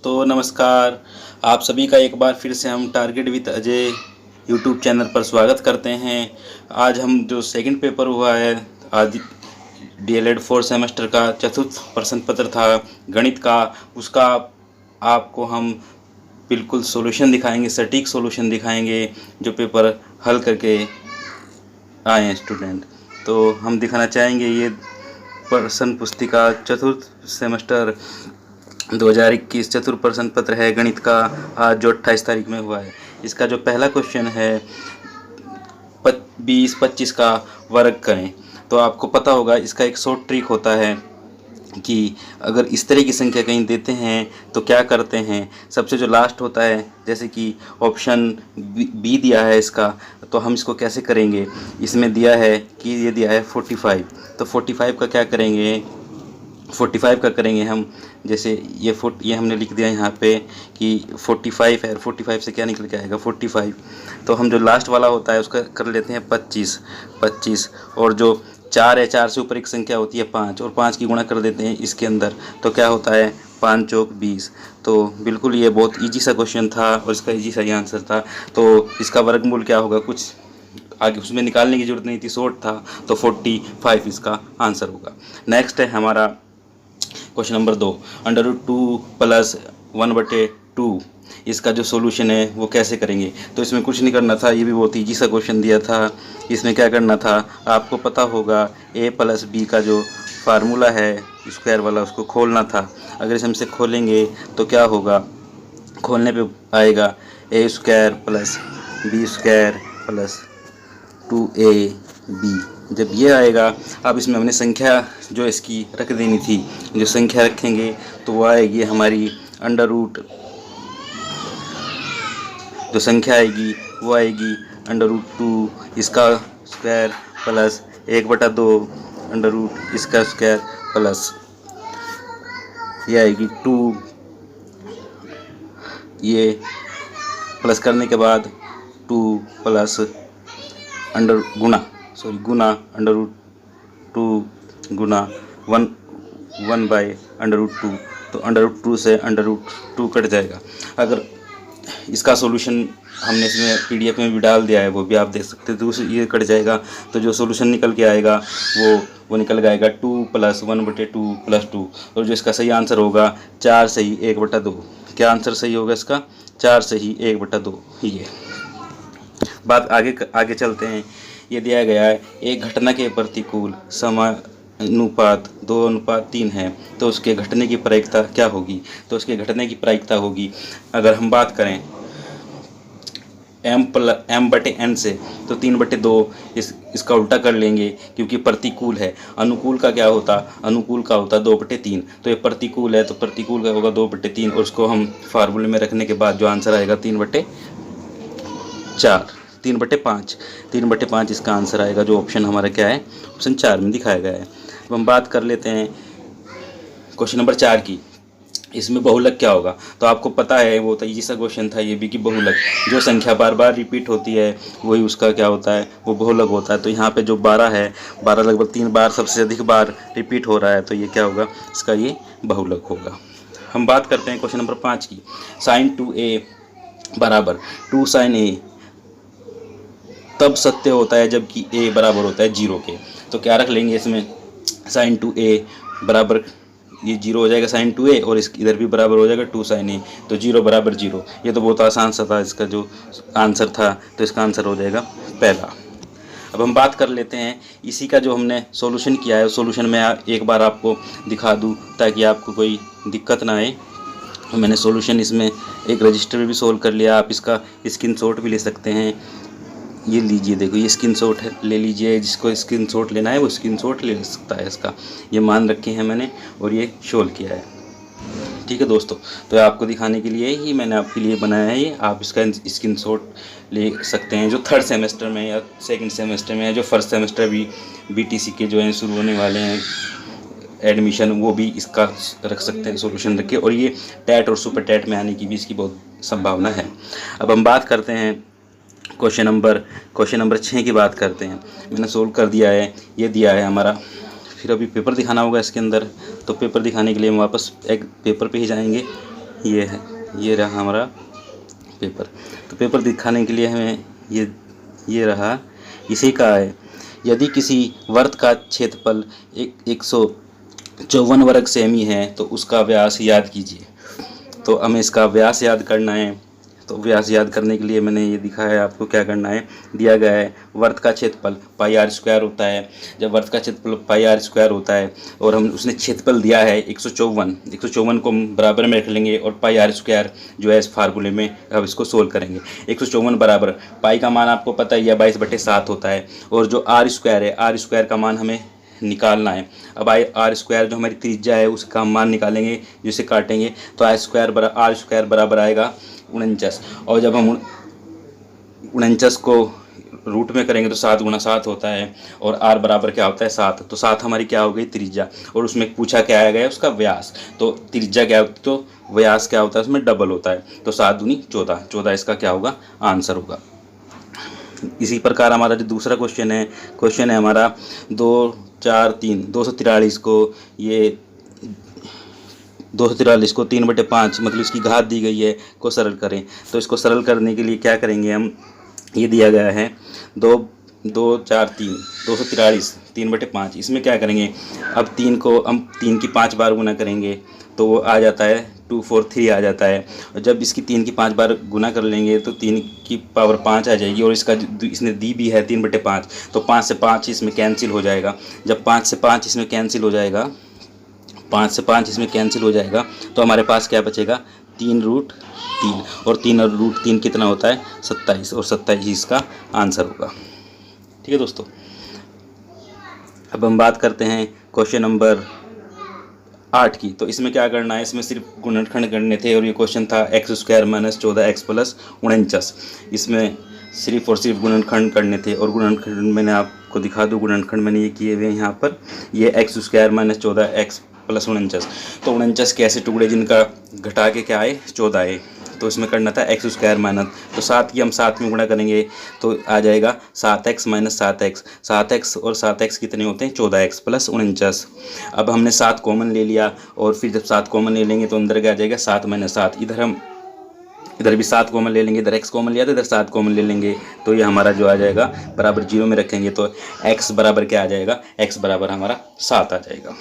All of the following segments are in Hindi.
दोस्तों नमस्कार। आप सभी का एक बार फिर से हम target with Ajay YouTube channel पर स्वागत करते हैं। आज हम जो सेकंड पेपर हुआ है आज डीएलएड 4 सेमेस्टर का चतुर्थ प्रश्न पत्र था गणित का, उसका आपको हम बिल्कुल सॉल्यूशन दिखाएंगे, सटीक सॉल्यूशन दिखाएंगे जो पेपर हल करके आए हैं स्टूडेंट। तो हम दिखाना चाहेंगे ये प्रश्न पुस्तिका चतुर्थ सेमेस्टर 2021 चतुर्थ प्रश्न पत्र है गणित का, आज जो 28 तारीख में हुआ है। इसका जो पहला क्वेश्चन है 20-25 का वर्ग करें। तो आपको पता होगा इसका एक शॉर्ट ट्रिक होता है कि अगर इस तरह की संख्या कहीं देते हैं तो क्या करते हैं, सबसे जो लास्ट होता है, जैसे कि ऑप्शन बी दिया है इसका, तो हम इसको कैसे करेंगे। इसमें दिया है कि ये दिया है 45, तो 45 का क्या करेंगे, 45 का करेंगे हम, जैसे ये हमने लिख दिया यहाँ पे कि 45 है, 45 से क्या निकल के आएगा 45। तो हम जो लास्ट वाला होता है उसका कर लेते हैं 25, और जो 4 है, 4 से ऊपर एक संख्या होती है 5, और 5 की गुणा कर देते हैं इसके अंदर, तो क्या होता है 5 चौक 20। तो बिल्कुल ये बहुत ईजी सा क्वेश्चन था और इसका ईजी सा ही आंसर था। तो इसका वर्गमूल क्या होगा, कुछ आगे उसमें निकालने की जरूरत नहीं थी, शॉर्ट था, तो 45 इसका आंसर होगा। नेक्स्ट है हमारा क्वेश्चन नंबर 2, √2 + 1/2। इसका जो सॉल्यूशन है वो कैसे करेंगे। तो इसमें कुछ नहीं करना था, ये भी बहुत ईजी सा क्वेश्चन दिया था। इसमें क्या करना था, आपको पता होगा a + b का जो फार्मूला है स्क्वायर वाला, उसको खोलना था। अगर इसे हमसे खोलेंगे तो क्या होगा, खोलने पे आएगा a² + b² + 2ab। जब ये आएगा, अब इसमें हमने संख्या जो इसकी रख देनी थी, जो संख्या रखेंगे तो वो आएगी हमारी जो संख्या आएगी वो आएगी √2 इसका स्क्वायर प्लस 1/2 √ इसका स्क्वायर प्लस ये आएगी 2, ये प्लस करने के बाद 2 प्लस गुना √2 गुना 1/√2। तो √2 से √2 कट जाएगा। अगर इसका सॉल्यूशन हमने इसमें PDF में भी डाल दिया है, वो भी आप देख सकते हैं, तो ये कट जाएगा। तो जो सॉल्यूशन निकल के आएगा वो निकल के आएगा 2 + 1/2 + 2, और जो इसका सही आंसर होगा 4 सही 1/2। क्या आंसर सही होगा इसका, 4 सही 1/2। ये बात आगे चलते हैं। ये दिया गया है एक घटना के प्रतिकूल समानुपात 2:3 है, तो उसके घटने की प्रायिकता क्या होगी। तो उसके घटने की प्रायिकता होगी, अगर हम बात करें m/n से, तो 3/2 इसका उल्टा कर लेंगे, क्योंकि प्रतिकूल है। अनुकूल का क्या होता, अनुकूल का होता 2/3। तो ये प्रतिकूल है, तो प्रतिकूल का होगा 2/3, और उसको हम फार्मूले में रखने के बाद जो आंसर आएगा 3/5 इसका आंसर आएगा, जो ऑप्शन हमारा क्या है, ऑप्शन 4 में दिखाया गया है। अब हम बात कर लेते हैं क्वेश्चन नंबर 4 की। इसमें बहुलक क्या होगा। तो आपको पता है, वो तो ईजी सा क्वेश्चन था ये भी, कि बहुलक जो संख्या बार बार रिपीट होती है वही उसका क्या होता है, वो बहुलक होता है। तो यहाँ पे जो 12 है, 12 लगभग 3 बार सबसे अधिक बार रिपीट हो रहा है, तो ये क्या होगा, इसका ये बहुलक होगा। हम बात करते हैं क्वेश्चन नंबर 5 की। sin 2a = 2 sin a तब सत्य होता है जबकि a बराबर होता है 0 के। तो क्या रख लेंगे इसमें, sin 2a बराबर, ये 0 हो जाएगा sin 2a, और इस इधर भी बराबर हो जाएगा 2 sin a, तो 0 बराबर 0। ये तो बहुत आसान सा था इसका जो आंसर था, तो इसका आंसर हो जाएगा पहला। अब हम बात कर लेते हैं इसी का जो हमने सॉल्यूशन किया है, सॉल्यूशन में एक बार आपको दिखा दूँ ताकि आपको कोई दिक्कत ना आए। तो मैंने सॉल्यूशन इसमें एक रजिस्टर में भी सोल्व कर लिया, आप इसका स्क्रीनशॉट भी ले सकते हैं। ये लीजिए, देखो ये स्क्रीनशॉट ले लीजिए, जिसको स्क्रीनशॉट लेना है वो स्क्रीनशॉट ले सकता है इसका। ये मान रखे हैं मैंने और ये सोल्व किया है, ठीक है दोस्तों। तो आपको दिखाने के लिए ही मैंने आपके लिए बनाया है ये, आप इसका स्क्रीनशॉट ले सकते हैं। जो 3rd सेमेस्टर में या 2nd सेमेस्टर में है, जो 1st सेमेस्टर भी BTC के जो हैं शुरू होने वाले हैं एडमिशन, वो भी इसका रख सकते हैं सॉल्यूशन रख के, और ये टैट और सुपर टैट में आने की भी इसकी बहुत संभावना है। अब हम बात करते हैं क्वेश्चन नंबर 6 की बात करते हैं। मैंने सोल्व कर दिया है, ये दिया है हमारा, फिर अभी पेपर दिखाना होगा इसके अंदर। तो पेपर दिखाने के लिए हम वापस एक पेपर पे ही जाएंगे। ये है, ये रहा हमारा पेपर। तो पेपर दिखाने के लिए हमें ये रहा, इसी का है। यदि किसी वर्त का क्षेत्रफल 154 वर्ग सेमी है तो उसका व्यास याद कीजिए। तो हमें इसका व्यास याद करना है। तो व्यास याद करने के लिए मैंने ये दिखाया है आपको क्या करना है। दिया गया है वर्त का क्षेत्रफल पाई आर स्क्वायर होता है। जब वर्त का क्षेत्रफल पाई आर स्क्वायर होता है और हम उसने क्षेत्रफल दिया है 154 को हम बराबर में रख लेंगे और पाई आर स्क्वायर जो है इस फार्मूले में अब इसको सोल्व करेंगे। 154 बराबर पाई का मान आपको पता ही है 22/7 होता है, और जो आर स्क्वायर है, आर स्क्वायर का मान हमें निकालना है। अब आर स्क्वायर जो हमारी त्रिज्या है उसका हम मान निकालेंगे, जिसे काटेंगे तो आर स्क्वायर बराबर आएगा 49। और जब हम 49 को रूट में करेंगे तो 7 × 7 होता है, और आर बराबर क्या होता है 7। तो 7 हमारी क्या हो गई त्रिज्या, और उसमें पूछा क्या आया गया उसका व्यास। तो त्रिज्या क्या होती तो व्यास क्या होता है उसमें डबल होता है। तो 7 दूनी 14 इसका क्या होगा आंसर होगा। इसी प्रकार हमारा जो दूसरा क्वेश्चन है हमारा 243 को 3/5 मतलब इसकी घात दी गई है को सरल करें। तो इसको सरल करने के लिए क्या करेंगे हम, ये दिया गया है 243 3/5। इसमें क्या करेंगे, अब 3 को हम 3 की 5 बार गुना करेंगे तो वो आ जाता है 243 आ जाता है। और जब इसकी 3 की 5 बार गुना कर लेंगे तो 3 की पावर 5 आ जाएगी, और इसने दी भी है 3/5। तो 5 से 5 इसमें कैंसिल हो जाएगा। जब 5 से 5 इसमें कैंसिल हो जाएगा, 5 से 5 इसमें कैंसिल हो जाएगा तो हमारे पास क्या बचेगा 3√3, और 3√3 कितना होता है 27, और 27 इसका आंसर होगा। ठीक है दोस्तों। अब हम बात करते हैं क्वेश्चन नंबर 8 की। तो इसमें क्या करना है, इसमें सिर्फ गुणनखंड करने थे, और ये क्वेश्चन था x² - 14x + 49। इसमें सिर्फ और सिर्फ गुणनखंड करने थे, और गुणनखंड मैंने आपको दिखा दूँ, गुणनखंड मैंने ये किए हुए हैं यहाँ पर। ये x² - 14x + 49। तो 49 के ऐसे टुकड़े जिनका घटा के क्या आए 14 आए, तो इसमें करना था x² - तो 7 की हम 7 में गुणा करेंगे तो आ जाएगा 7x - 7x। 7x और 7x कितने होते हैं 14x + 49। अब हमने 7 कॉमन ले लिया, और फिर जब 7 कॉमन ले लेंगे तो अंदर क्या आ जाएगा 7 - 7। इधर भी 7 कॉमन ले लेंगे, इधर x कॉमन लिया तो इधर 7 कॉमन ले लेंगे, तो ये हमारा जो आ जाएगा बराबर 0 में रखेंगे तो x बराबर क्या आ जाएगा, x बराबर हमारा 7 आ जाएगा।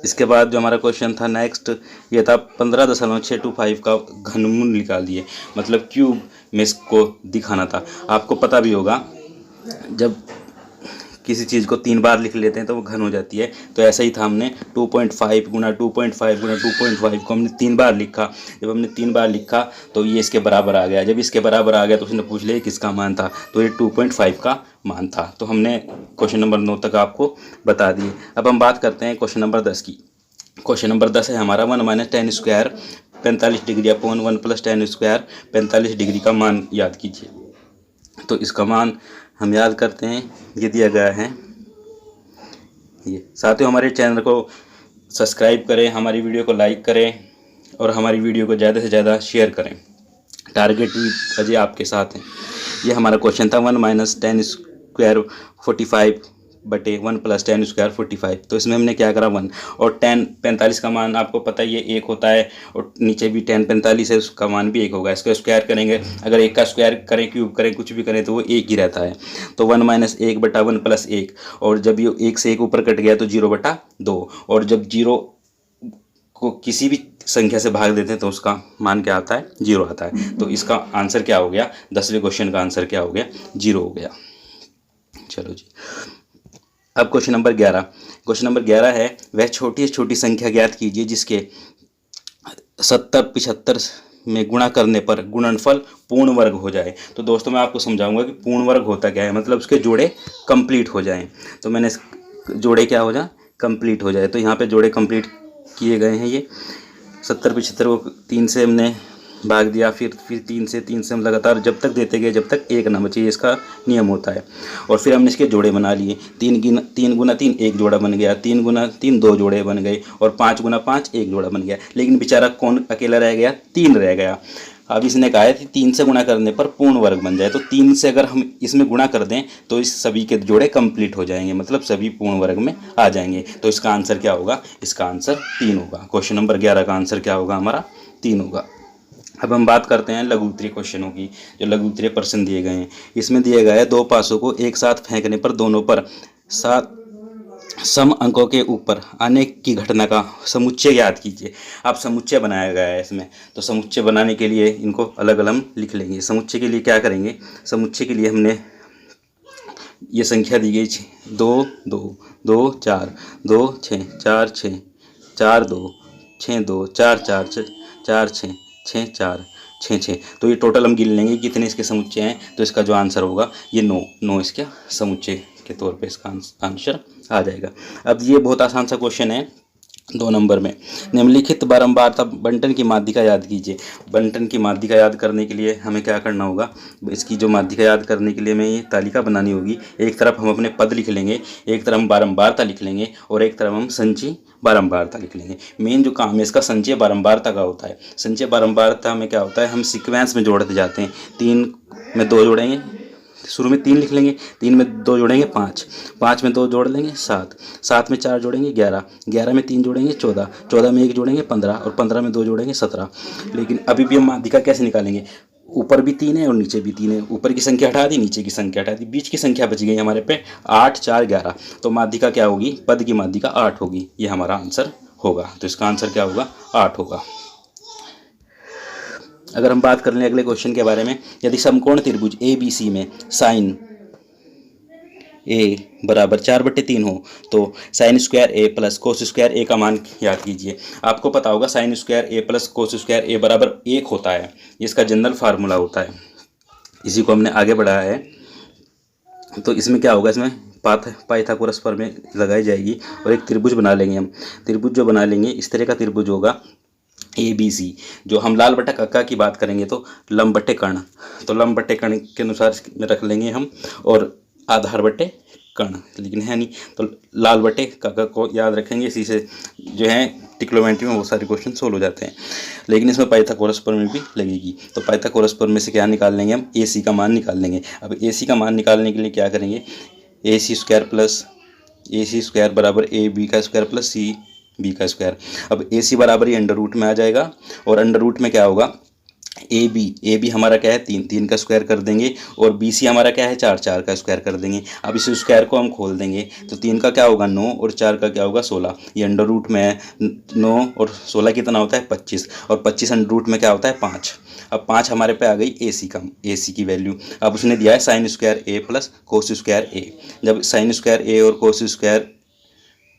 इसके बाद जो हमारा क्वेश्चन था नेक्स्ट, ये था 15.625 का घनमूल निकाल दिए, मतलब क्यूब में इसको दिखाना था। आपको पता भी होगा जब किसी चीज़ को 3 बार लिख लेते हैं तो वो घन हो जाती है। तो ऐसा ही था, हमने 2.5 × 2.5 × 2.5 को हमने 3 बार लिखा। जब हमने 3 बार लिखा तो ये इसके बराबर आ गया। जब इसके बराबर आ गया तो उसने पूछ लिया किसका मान था, तो ये 2.5 का मान था। तो हमने क्वेश्चन नंबर 9 तक आपको बता दिए। अब हम बात करते हैं क्वेश्चन नंबर 10 की। क्वेश्चन नंबर 10 है हमारा 1 - tan² 45 degree upon 1 + tan² 45 degree का मान याद कीजिए। तो इसका मान हम याद करते हैं, ये दिया गया है। ये साथियों हमारे चैनल को सब्सक्राइब करें, हमारी वीडियो को लाइक करें, और हमारी वीडियो को ज़्यादा से ज़्यादा शेयर करें। टारगेट भी अजय आपके साथ हैं। ये हमारा क्वेश्चन था 1 - tan² 45 बटे 1 + tan² 45। तो इसमें हमने क्या करा 1, और tan 45 का मान आपको पता ही है 1 होता है, और नीचे भी tan 45 है उसका मान भी 1 होगा। इसका स्क्वायर करेंगे, अगर 1 का स्क्वायर करें, क्यूब करें, कुछ भी करें तो वो 1 ही रहता है। तो 1 - 1 बटा 1 + 1, और जब ये 1 से 1 ऊपर कट गया तो 0/2, और जब 0 को किसी भी संख्या से भाग देते हैं तो उसका मान क्या आता है 0 आता है। तो इसका आंसर क्या हो गया, 10वें क्वेश्चन का आंसर क्या हो गया 0 हो गया। चलो जी, अब क्वेश्चन नंबर 11। क्वेश्चन नंबर 11 है, वह छोटी से छोटी संख्या ज्ञात कीजिए जिसके 70 75 में गुणा करने पर गुणनफल पूर्ण वर्ग हो जाए। तो दोस्तों मैं आपको समझाऊंगा कि पूर्ण वर्ग होता क्या है, मतलब उसके जोड़े कंप्लीट हो जाएं। तो मैंने जोड़े क्या हो जाए कंप्लीट हो जाए, तो यहाँ पे जोड़े कंप्लीट किए गए हैं। ये 70 75 को 3 से हमने भाग दिया, फिर 3 से हम लगातार जब तक देते गए जब तक 1 ना बचे, ये इसका नियम होता है। और फिर हमने इसके जोड़े बना लिए, 3 × 3 1 जोड़ा बन गया, 3 × 3 2 जोड़े बन गए, और 5 × 5 1 जोड़ा बन गया। लेकिन बेचारा कौन अकेला रह गया, 3 रह गया। अब इसने कहा है कि 3 से गुणा करने पर पूर्ण वर्ग बन जाए, तो 3 से अगर हम इसमें गुणा कर दें तो इस सभी के जोड़े कंप्लीट हो जाएंगे, मतलब सभी पूर्ण वर्ग में आ जाएंगे। तो इसका आंसर क्या होगा? इसका आंसर 3 होगा। क्वेश्चन नंबर 11 का आंसर क्या होगा हमारा? 3 होगा। अब हम बात करते हैं लघु उत्तरीय क्वेश्चनों की, जो लघु उत्तरीय प्रश्न दिए गए हैं। इसमें दिए गए 2 पासों को एक साथ फेंकने पर दोनों पर 7 सम अंकों के ऊपर आने की घटना का समुच्चय याद कीजिए। आप समुच्चय बनाया गया है इसमें, तो समुच्चय बनाने के लिए इनको अलग अलग लिख लेंगे। समुच्चय के लिए क्या करेंगे? समुच्चय के लिए हमने ये संख्या दी गई 2 2 2 4 2 6 4 6 4 2 6 2 4 4 4 6 6 4 6 6। तो ये टोटल हम गिन लेंगे कितने इसके समुच्चय हैं, तो इसका जो आंसर होगा ये 9 इसका समुच्चय के तौर पे इसका आंसर आ जाएगा। अब ये बहुत आसान सा क्वेश्चन है 2 नंबर में। निम्नलिखित बारंबारता बंटन की माध्यिका याद कीजिए। बंटन की माध्यिका याद करने के लिए हमें क्या करना होगा? इसकी जो माध्यिका याद करने के लिए हमें ये तालिका बनानी होगी। एक तरफ हम अपने पद लिख लेंगे, एक तरफ हम बारंबारता लिख लेंगे और एक तरफ हम संचय बारंबारता लिख लेंगे। मेन जो काम है इसका संचय बारंबारता का होता है। संचय बारंबारता में क्या होता है? हम सीक्वेंस में जोड़ते जाते हैं। 3 में 2 जोड़ेंगे, शुरू में 3 लिख लेंगे, 3 में 2 जोड़ेंगे 5, 5 में 2 जोड़ लेंगे 7, 7 में 4 जोड़ेंगे 11, 11 में 3 जोड़ेंगे 14, 14 में 1 जोड़ेंगे 15 और 15 में 2 जोड़ेंगे 17। लेकिन अभी भी हम माध्यिका कैसे निकालेंगे? ऊपर भी 3 है और नीचे भी 3 है। ऊपर की संख्या हटा दी, नीचे की संख्या हटा दी, बीच की संख्या बच गई हमारे पे 8 4 11। तो माध्यिका क्या होगी? पद की माध्यिका 8 होगी। ये हमारा आंसर होगा। तो इसका आंसर क्या होगा? 8 होगा। अगर हम बात कर लें अगले क्वेश्चन के बारे में, यदि समकोण त्रिभुज ABC में साइन A बराबर 4/3 हो तो sine square A plus cos square A का मान याद कीजिए। आपको पता होगा sine square A plus cos square A बराबर 1 होता है। इसका जनरल फार्मूला होता है। इसी को हमने आगे बढ़ाया है। तो इसमें क्या होगा? इसमें पाइथागोरस प्रमेय लगाई जाएगी और एक त्रिभुज बना लेंगे हम। त्रिभुज जो बना लेंगे इस तरह का त्रिभुज होगा ABC। जो हम लाल बटा कक्का की बात करेंगे तो लंब बटे कर्ण, तो लंब बटे कर्ण के अनुसार में रख लेंगे हम, और आधार बटे कर्ण, लेकिन है नहीं तो लाल बटे कक्का को याद रखेंगे। इसी से जो है ट्रिग्नोमेट्री में बहुत सारे क्वेश्चन सोल्व हो जाते हैं। लेकिन इसमें पाइथागोरस प्रमेय भी लगेगी। तो पाइथागोरस प्रमेय से क्या निकाल लेंगे हम? AC का मान निकाल लेंगे। अब AC का मान निकालने के लिए क्या करेंगे? AC स्क्वायर बराबर AB का स्क्वायर प्लस CB का स्क्वायर। अब AC बराबर ही अंडर रूट में आ जाएगा और अंडर रूट में क्या होगा? AB हमारा क्या है? 3 का स्क्वायर कर देंगे और BC हमारा क्या है? 4 का स्क्वायर कर देंगे। अब इस स्क्वायर को हम खोल देंगे तो 3 का क्या होगा? 9 और 4 का क्या होगा? 16। ये अंडर रूट में है। 9 और 16 कितना होता है? 25, और 25 अंडर रूट में क्या होता है? 5। अब 5 हमारे पे आ गई AC की वैल्यू। अब उसने दिया है sine square A plus cos square A। जब साइन स्क्वायर A और कोस स्क्वायर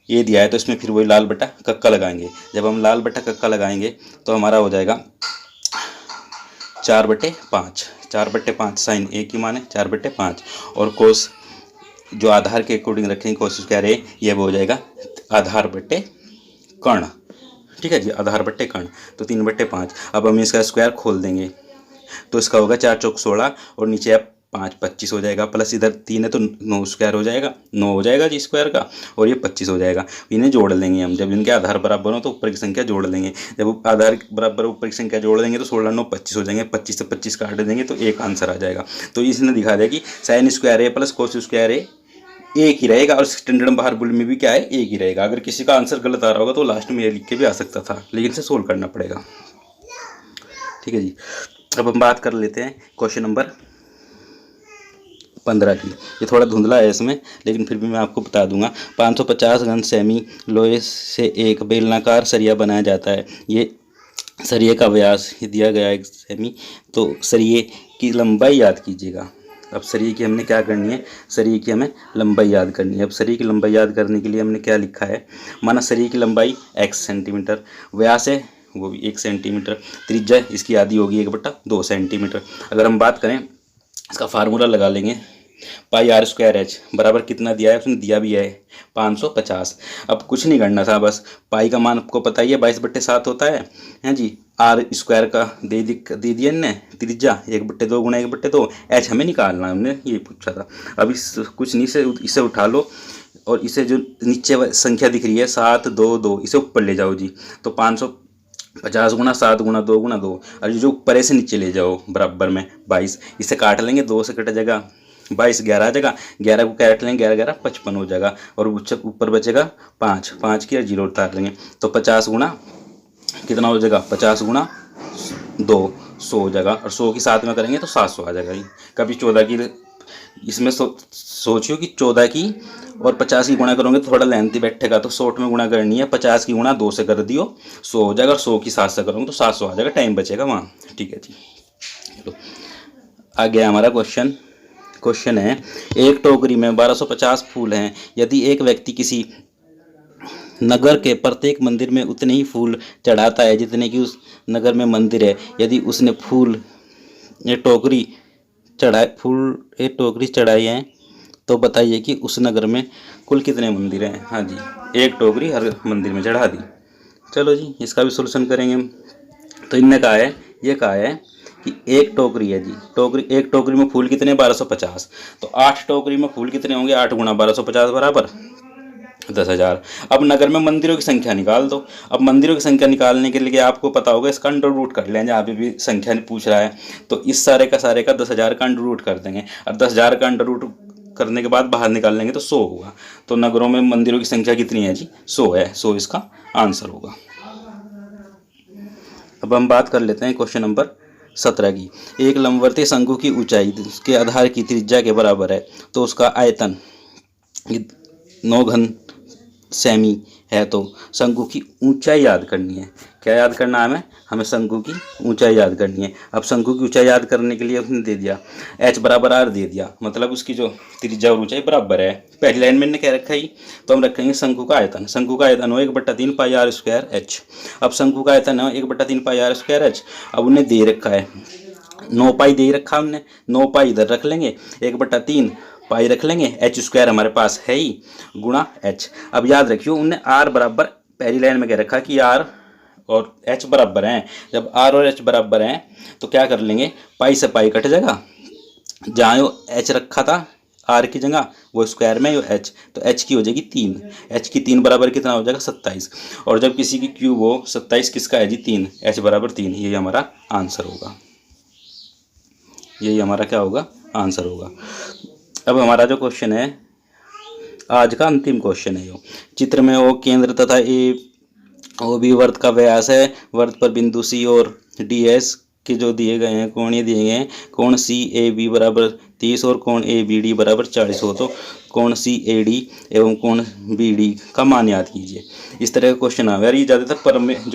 A दिया है तो इसमें फिर वही लाल बटा कक्का लगाएंगे। जब हम लाल बटा कक्का लगाएंगे तो हमारा हो जाएगा 4/5। 4/5 साइन A की मान है 4/5, और कोस जो आधार के अकॉर्डिंग रखेंगे कोस स्क्वायर A, ये वो हो जाएगा आधार बटे कर्ण। ठीक है जी, आधार बटे कर्ण, तो 3/5। अब हम इसका स्क्वायर खोल देंगे तो इसका होगा 4 चौक 16 और नीचे आप 5 25 हो जाएगा, प्लस इधर 3 है तो 9 स्क्वायर हो जाएगा, 9 हो जाएगा जी स्क्वायर का, और ये 25 हो जाएगा। इन्हें जोड़ लेंगे हम। जब इनके आधार बराबर हो तो ऊपर की संख्या जोड़ लेंगे। जब आधार बराबर ऊपर की संख्या जोड़ देंगे तो 16 9 25 हो जाएंगे। 25 से 25 काट देंगे तो एक आंसर आ जाएगा। तो इसने दिखा दिया कि sine square A plus cos square A एक ही रहेगा और स्टैंडर्ड बाहर बुल में भी क्या है? एक ही रहेगा। अगर किसी का आंसर गलत आ रहा होगा तो लास्ट में ये लिख के भी आ सकता था, लेकिन इसे सोल्व करना पड़ेगा। ठीक है जी। अब हम बात कर लेते हैं क्वेश्चन नंबर 15 की। ये थोड़ा धुंधला है इसमें, लेकिन फिर भी मैं आपको बता दूंगा। 550 घन सेमी लोहे से एक बेलनाकार सरिया बनाया जाता है। ये सरिये का व्यास दिया गया है 1 सेमी। तो सरिये की लंबाई याद कीजिएगा। अब सरिये की हमने क्या करनी है? सरिये की हमें लंबाई याद करनी है। अब सरिये की लंबाई याद करने के लिए हमने क्या लिखा है? माना सरिये की लंबाई x सेंटीमीटर, व्यास है वो भी 1 सेंटीमीटर, त्रिज्या इसकी आधी होगी 1/2 सेंटीमीटर। अगर हम बात करें इसका फार्मूला लगा लेंगे, पाई R स्क्वायर H बराबर कितना दिया है? उसने दिया भी है 550। अब कुछ नहीं करना था, बस पाई का मान आपको पता ही है 22/7 होता है, हैं जी। R स्क्वायर का दे दिया ने त्रिज्या 1/2 गुणा 1/2, H हमें निकालना है, हमने ये पूछा था। अब इस कुछ नहीं से इसे उठा लो और इसे जो नीचे संख्या दिख रही है 7 2 2, इसे ऊपर ले जाओ जी। तो 50 गुना 7 गुना 2 गुना 2, और जो ऊपर से नीचे ले जाओ बराबर में 22, इसे काट लेंगे, 2 से कट जाएगा 22, 11 आ जाएगा, 11 को काट लेंगे, 11 11 55 हो जाएगा, और ऊपर बचेगा 5, 5 की 0 उतार लेंगे, तो 50 गुना कितना हो जाएगा, 50 गुना 2 100 हो जाएगा, और 100 की 7 में करेंगे तो 700 आ जाएगा। कभी 14 की इसमें सोचियो कि 14 की और 50 की गुणा करोगे तो थोड़ा लेंथी बैठेगा, तो 100 में गुणा करनी है, 50 की गुणा 2 से कर दियो 100 हो जाएगा, और 100 की 7 से करोगे तो 700 आ जाएगा, टाइम बचेगा वहाँ। ठीक है जी, तो आ गया हमारा क्वेश्चन है, एक टोकरी में 1250 फूल हैं, यदि एक व्यक्ति किसी नगर के प्रत्येक मंदिर में उतने ही फूल चढ़ाता है जितने की उस नगर में मंदिर है, यदि उसने एक टोकरी चढ़ाई है, तो बताइए कि उस नगर में कुल कितने मंदिर हैं। हाँ जी, एक टोकरी हर मंदिर में चढ़ा दी। चलो जी, इसका भी सोल्यूशन करेंगे हम। तो इनने कहा है कि एक टोकरी है जी, एक टोकरी में फूल कितने, 1250, तो 8 टोकरी में फूल कितने होंगे, 8 गुना 1250 बराबर 10,000। अब नगर में मंदिरों की संख्या निकाल दो। अब मंदिरों की संख्या निकालने के लिए आपको पता होगा इसका अंडर रूट कर लें, जहाँ पे भी संख्या पूछ रहा है तो इस सारे का 10,000 का अंडर रूट कर देंगे, और 10,000 का अंडर रूट करने के बाद बाहर निकाल लेंगे तो 100 होगा। तो नगरों में मंदिरों की संख्या कितनी है जी, 100 है, 100 इसका आंसर होगा। अब हम बात कर लेते हैं क्वेश्चन नंबर 17 की। एक लंबवर्तीय शंकु की ऊंचाई उसके आधार की त्रिज्या के बराबर है, तो उसका आयतन 9 घन सेमी है, तो शंकु की ऊंचाई याद करनी है। क्या याद करना है हमें शंकु की ऊंचाई याद करनी है। अब शंकु की ऊंचाई याद करने के लिए उसने दे दिया h बराबर r दे दिया, मतलब उसकी जो त्रिज्या और ऊंचाई बराबर है। पहली लाइन में क्या रखा ही, तो हम रखेंगे शंकु का आयतन हो 1/3 पाई r स्क्वायर h। अब शंकु का आयतन है 1/3 पाई r स्क्वायर h। अब उन्हें दे रखा है 9 पाई दे रखा, हमने 9 पाई इधर रख लेंगे, 1/3 पाई रख लेंगे, एच स्क्वायर हमारे पास है ही गुणा एच। अब याद रखियो उनने आर बराबर पहली लाइन में क्या रखा कि आर और एच बराबर हैं। जब आर और एच बराबर हैं तो क्या कर लेंगे, पाई से पाई कट जाएगा, जहाँ एच रखा था आर की जगह वो स्क्वायर में एच, तो एच की हो जाएगी 3, एच की 3 बराबर कितना हो जाएगा 27। और जब किसी की क्यूब हो 27 किसका है जी 3, एच बराबर 3, यही हमारा आंसर होगा, यही हमारा क्या होगा आंसर होगा। अब हमारा जो क्वेश्चन है आज का अंतिम क्वेश्चन है, चित्र में ओ केंद्र तथा ए ओ बी वर्त का व्यास है, वर्त पर बिंदु सी और डी एस के जो दिए गए हैं कोण दिए गए हैं, कोण सी ए बी बराबर 30 और कोण ए बी डी बराबर 40 हो, तो कोण सी ए डी एवं कोण बी डी का मान याद कीजिए। इस तरह का क्वेश्चन आवे, ये ज़्यादातर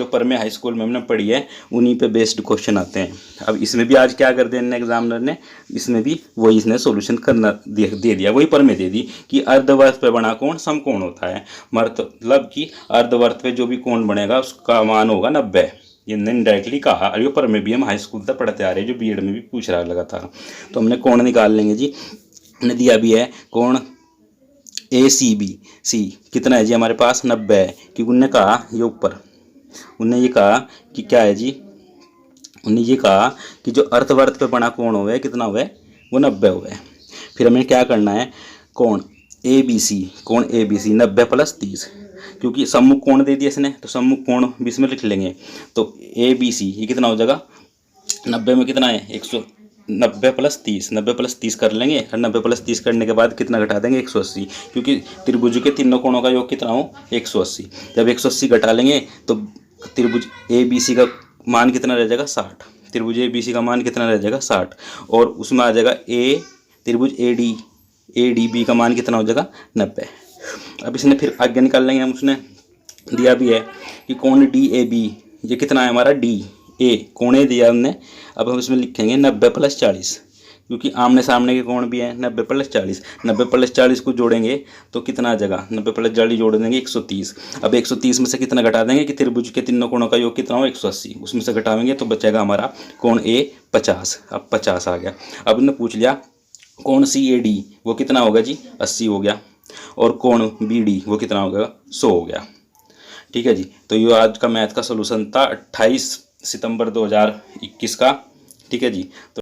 परमे हाई स्कूल में हमने पढ़ी है उन्हीं पे बेस्ड क्वेश्चन आते हैं। अब इसमें भी आज क्या कर दिया एग्जामिनर ने, इसमें भी वही इसने सोल्यूशन करना दे दिया, वही परमे दे दी कि अर्धवर्त पे बना कोण समकोण होता है, मतलब कि अर्धवर्त पे जो भी कोण बनेगा उसका मान होगा 90। ये डायरेक्टली कहा, और ये पर में भी हम हाई स्कूल तक पढ़ते आ रहे हैं, जो बीएड में भी पूछ रहा लगा था। तो हमने कोण निकाल लेंगे जी, हमने दिया भी है कोण ए सी बी सी कितना है जी हमारे पास 90 है, क्योंकि उनने कहा ये ऊपर उनने ये कहा कि क्या है जी, उन्होंने ये कहा कि जो अर्धवर्त पे बना कोण हुआ है कितना हुआ है वो 90 हुआ है। फिर हमें क्या करना है, कोण ए बी सी 90 + 30, क्योंकि सम्मुख कोण दे दिया इसने तो सम्मुख कोण भी इसमें लिख लेंगे। तो ए बी सी ये कितना हो जाएगा 90 में कितना है 190 + 30 कर लेंगे, और 90 + 30 करने के बाद कितना घटा देंगे 180, क्योंकि त्रिभुज के तीनों कोणों का योग कितना हो 180। जब 180 घटा लेंगे तो त्रिभुज ए बी सी का मान कितना रह जाएगा 60, त्रिभुज ए बी सी का मान कितना रह जाएगा 60, और उसमें आ जाएगा त्रिभुज ए डी बी का मान कितना हो जाएगा 90। अब इसने फिर आगे निकाल लेंगे हम, उसने दिया भी है कि कोण डी ए बी ये कितना है हमारा डी ए कोण ए दिया हमने। अब हम इसमें लिखेंगे 90 + 40, क्योंकि आमने सामने के कोण भी हैं 90 + 40, 90 + 40 को जोड़ेंगे तो कितना आ जाएगा 90 + 40 जोड़ देंगे 130। अब 130 में से कितना घटा देंगे कि त्रिभुज के तीनों कोणों का योग कितना हो 180, उसमें से घटाएंगे तो बचेगा हमारा कोण ए 50। अब 50 आ गया। अब इन्होंने पूछ लिया कोण सी ए डी वो कितना होगा जी 80 हो गया, और कोण बी डी वो कितना हो गया 100 हो गया। ठीक है जी, तो ये आज का मैथ का सोल्यूशन था 28 सितंबर 2021 का। ठीक है जी। तो